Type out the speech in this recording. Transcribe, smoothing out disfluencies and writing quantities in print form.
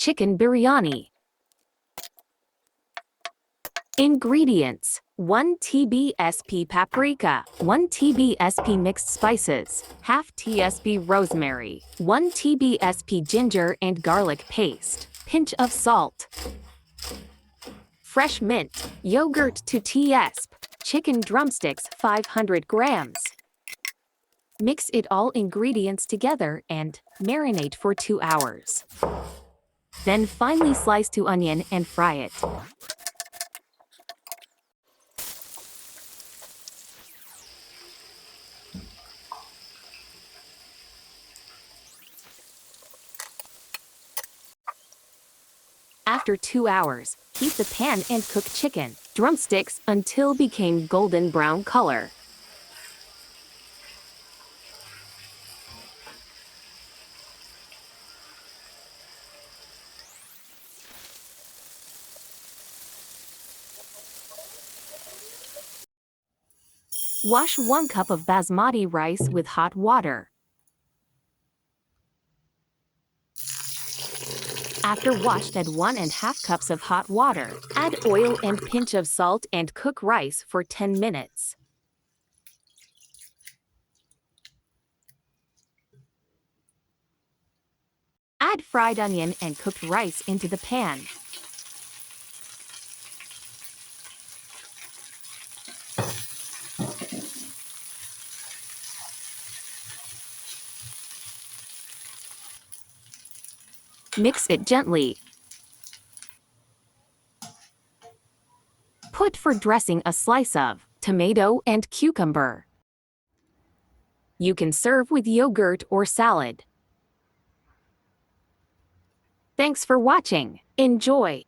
chicken biryani. Ingredients: 1 tsp paprika, 1 tsp mixed spices, half tsp rosemary, 1 tsp ginger and garlic paste, pinch of salt, fresh mint, yogurt 2 tsp, chicken drumsticks 500 grams. Mix it all ingredients together and marinate for 2 hours. Then finely slice 2 onion and fry it. After 2 hours, heat the pan and cook chicken drumsticks until became golden brown color. Wash 1 cup of basmati rice with hot water. After washed, add 1½ cups of hot water. Add oil and pinch of salt and cook rice for 10 minutes. Add fried onion and cooked rice into the pan. Mix it gently. Put for dressing a slice of tomato and cucumber. You can serve with yogurt or salad. Thanks for watching. Enjoy!